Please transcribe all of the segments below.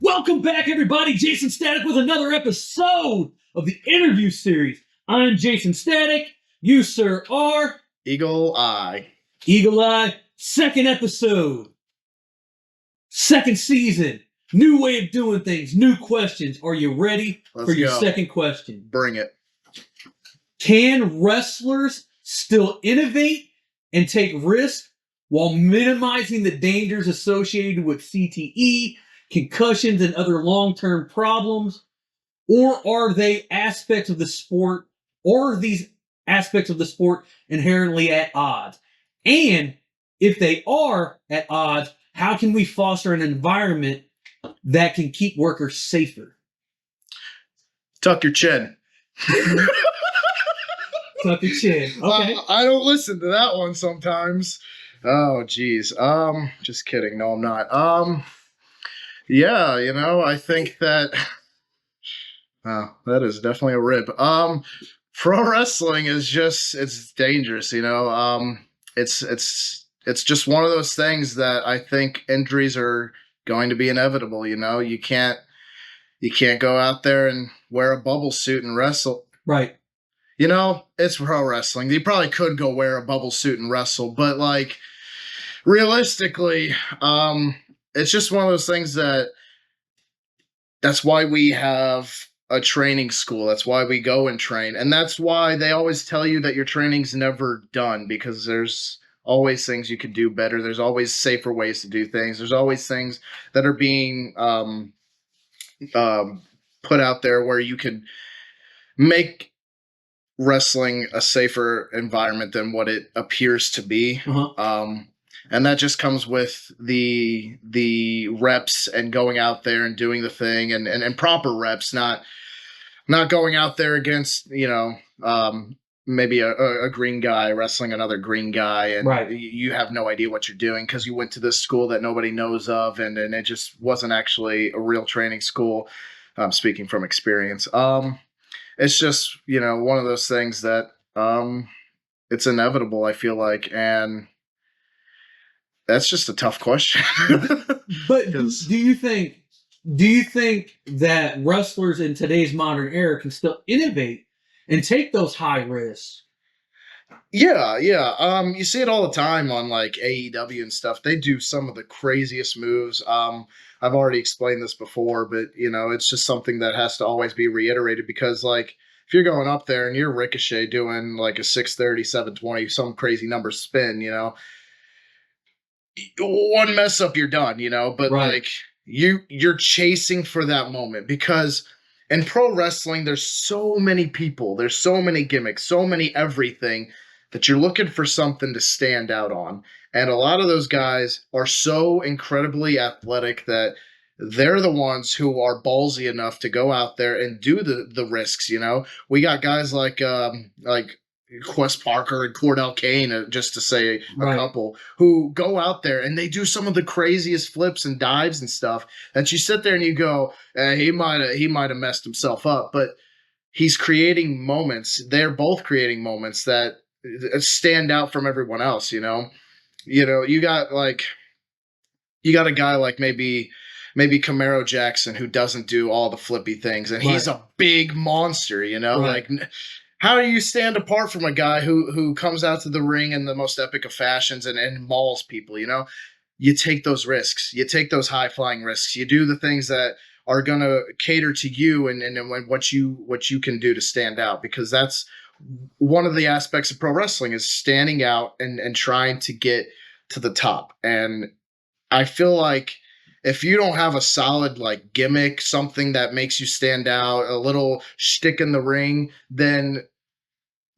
Welcome back, everybody. Jaysin Static with another episode of the interview series. I'm Jaysin Static. You, sir, are EagleEye. EagleEye. Second episode. Second season. New way of doing things. New questions. Are you ready for your second question? Bring it. Can wrestlers still innovate and take risks while minimizing the dangers associated with CTE, concussions, and other long-term problems? Or are they aspects of the sport, or are these aspects of the sport inherently at odds? And if they are at odds, how can we foster an environment that can keep workers safer? Tuck your chin. Tuck your chin. Okay. I don't listen to that one sometimes. Oh, geez. Just kidding. No, I'm not. Yeah, I think that. Oh, that is definitely a rib. Pro wrestling is it's dangerous. It's just one of those things that I think injuries are going to be inevitable. You can't go out there and wear a bubble suit and wrestle. Right. It's pro wrestling. You probably could go wear a bubble suit and wrestle, but realistically, it's just one of those things that's why we have a training school. That's why we go and train. And that's why they always tell you that your training's never done, because there's always things you could do better. There's always safer ways to do things. There's always things that are being put out there where you could make wrestling a safer environment than what it appears to be. Uh-huh. And that just comes with the reps and going out there and doing the thing and proper reps, not going out there against, maybe a green guy wrestling another green guy, and right. You have no idea what you're doing because you went to this school that nobody knows of, and it just wasn't actually a real training school. Speaking from experience. It's just, one of those things that it's inevitable, I feel like, and that's just a tough question. But do you think that wrestlers in today's modern era can still innovate and take those high risks? Yeah. You see it all the time on AEW and stuff. They do some of the craziest moves. I've already explained this before, but it's just something that has to always be reiterated, because if you're going up there and you're Ricochet doing a 630, 720, some crazy number spin, one mess up, you're done, but right. You're chasing for that moment, because in pro wrestling, there's so many people, there's so many gimmicks, so many everything, that you're looking for something to stand out on. And a lot of those guys are so incredibly athletic that they're the ones who are ballsy enough to go out there and do the risks. We got guys like Quest Parker and Cordell Kane, just to say a couple, who go out there and they do some of the craziest flips and dives and stuff that you sit there and you go, he might have messed himself up, but he's creating moments. They're both creating moments that stand out from everyone else. You got a guy like maybe Camaro Jackson, who doesn't do all the flippy things, and he's a big monster. Right. How do you stand apart from a guy who comes out to the ring in the most epic of fashions and mauls people? You take those risks. You take those high-flying risks. You do the things that are going to cater to you and what you can do to stand out, because that's one of the aspects of pro wrestling, is standing out and trying to get to the top. And I feel like if you don't have a solid gimmick, something that makes you stand out, a little shtick in the ring, then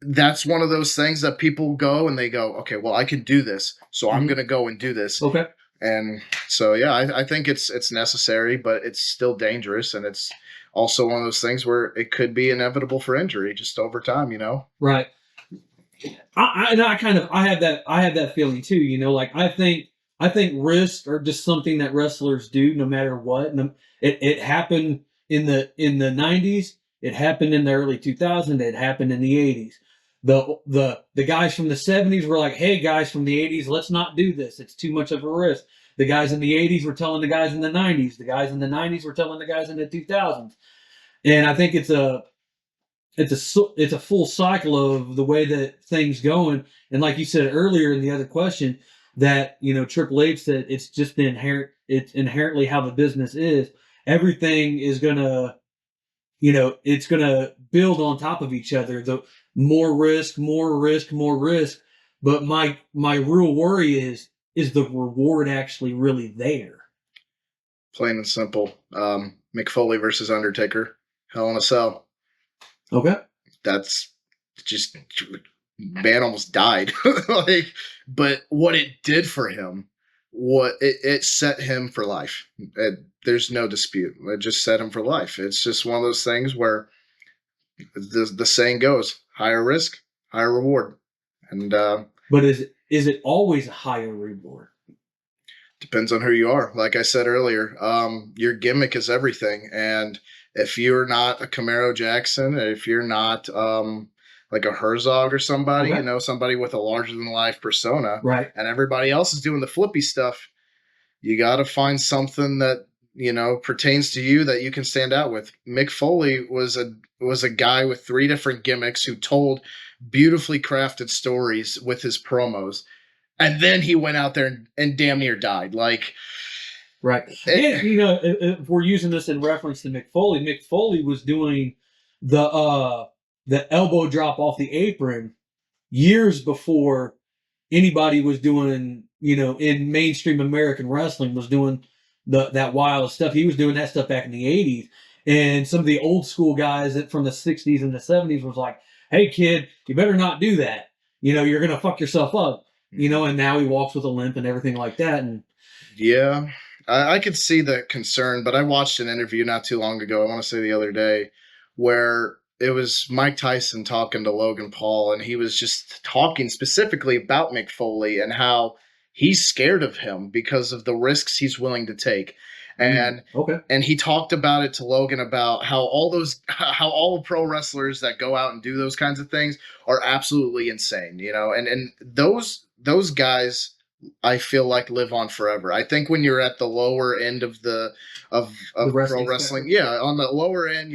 that's one of those things that people go and they go, okay, well, I can do this, so I'm going to go and do this. Okay. And so, yeah, I think it's necessary, but it's still dangerous, and it's also one of those things where it could be inevitable for injury just over time, Right. I have that feeling too, I think I think risks are just something that wrestlers do no matter what. And it happened in the 90s. It happened in the early 2000s. It happened in the 80s. The guys from the 70s were like, hey, guys from the 80s, let's not do this. It's too much of a risk. The guys in the 80s were telling the guys in the 90s. The guys in the 90s were telling the guys in the 2000s. And I think it's a full cycle of the way that things going. And like you said earlier in the other question, that Triple H said it's inherently how the business is. Everything is gonna it's gonna build on top of each other. The more risk, more risk, more risk. But my real worry is the reward actually really there? Plain and simple. Mick Foley versus Undertaker, Hell in a Cell. Okay. That's just, man almost died. But what it did for him, it set him for life. There's no dispute. It just set him for life. It's just one of those things where the saying goes, higher risk, higher reward. And but is it always a higher reward? Depends on who you are. Like I said earlier, your gimmick is everything. And if you're not a Camaro Jackson, if you're not like a Herzog or somebody, Okay. Somebody with a larger than life persona, Right. and everybody else is doing the flippy stuff, you got to find something that pertains to you that you can stand out with. Mick Foley was a guy with 3 different gimmicks who told beautifully crafted stories with his promos, and then he went out there and damn near died. Like, right. And if we're using this in reference to Mick Foley was doing the elbow drop off the apron years before anybody was doing, in mainstream American wrestling was doing that wild stuff. He was doing that stuff back in the 80s. And some of the old school guys from the 60s and the 70s was like, hey, kid, you better not do that. You're going to fuck yourself up. And now he walks with a limp and everything like that. And yeah, I could see the concern, but I watched an interview not too long ago, I want to say the other day, where it was Mike Tyson talking to Logan Paul, and he was just talking specifically about Mick Foley and how he's scared of him because of the risks he's willing to take. And okay. And he talked about it to Logan about how all pro wrestlers that go out and do those kinds of things are absolutely insane, and those guys, I feel like, live on forever. I think when you're at the lower end of of pro wrestling, yeah, on the lower end,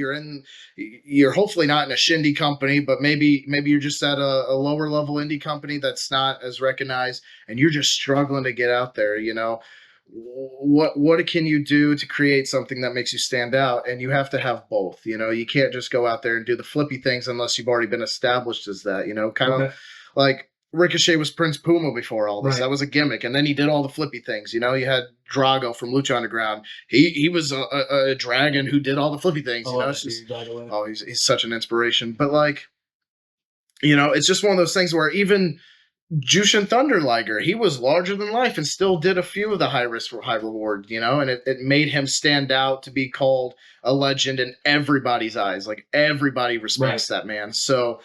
you're hopefully not in a shindy company, but maybe you're just at a lower level indie company that's not as recognized, and you're just struggling to get out there. What can you do to create something that makes you stand out? And you have to have both. You can't just go out there and do the flippy things unless you've already been established as that. Kind of like Ricochet was Prince Puma before all this. Right. That was a gimmick, and then he did all the flippy things. You had Drago from Lucha Underground. He was a dragon who did all the flippy things. He's such an inspiration. But it's just one of those things where even Jushin Thunder Liger, he was larger than life and still did a few of the high risk, high reward, and it made him stand out to be called a legend in everybody's eyes. Like, everybody respects that man. So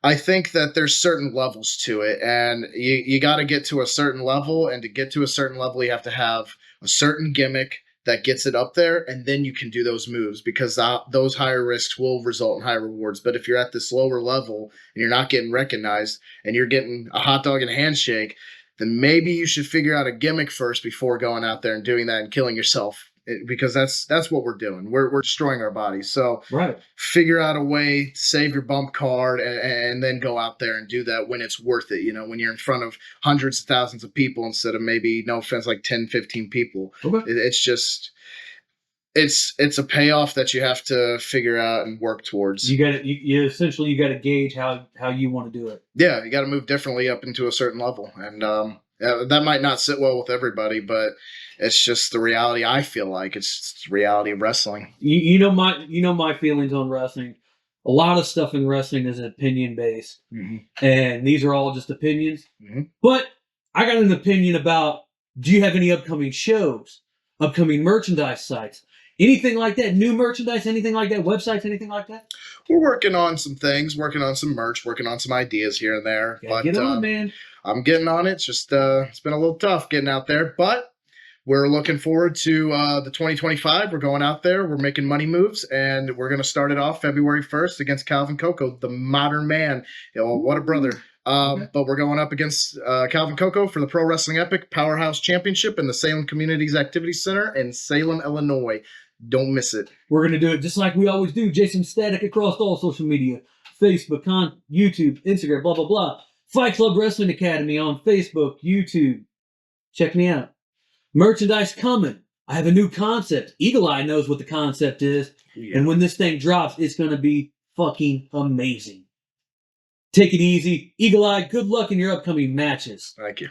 I think that there's certain levels to it, and you got to get to a certain level, and to get to a certain level, you have to have a certain gimmick that gets it up there, and then you can do those moves, because those higher risks will result in higher rewards. But if you're at this lower level and you're not getting recognized and you're getting a hot dog and a handshake, then maybe you should figure out a gimmick first before going out there and doing that and killing yourself, because that's what we're doing. We're destroying our bodies. So figure out a way to save your bump card, and then go out there and do that when it's worth it. When you're in front of hundreds of thousands of people instead of, maybe, no offense, like 10, 15 people. It's just, it's a payoff that you have to figure out and work towards. You got you essentially, you got to gauge how you want to do it. Yeah, you got to move differently up into a certain level, and that might not sit well with everybody, but it's just the reality. I feel like it's the reality of wrestling. My feelings on wrestling. A lot of stuff in wrestling is opinion based, and these are all just opinions. But I got an opinion about: do you have any upcoming shows, upcoming merchandise sites, anything like that? New merchandise, anything like that? Websites, anything like that? We're working on some things, working on some merch, working on some ideas here and there. Get on, man. I'm getting on it. It's just it's been a little tough getting out there, but we're looking forward to the 2025. We're going out there. We're making money moves, and we're going to start it off February 1st against Calvin Coco, the modern man. Oh, what a brother. But we're going up against Calvin Coco for the Pro Wrestling Epic Powerhouse Championship in the Salem Communities Activity Center in Salem, Illinois. Don't miss it. We're going to do it just like we always do. Jaysin Static across all social media. Facebook, YouTube, Instagram, blah, blah, blah. Fight Club Wrestling Academy on Facebook, YouTube. Check me out. Merchandise coming. I have a new concept. EagleEye knows what the concept is. Yeah. And when this thing drops, it's going to be fucking amazing. Take it easy. EagleEye, good luck in your upcoming matches. Thank you.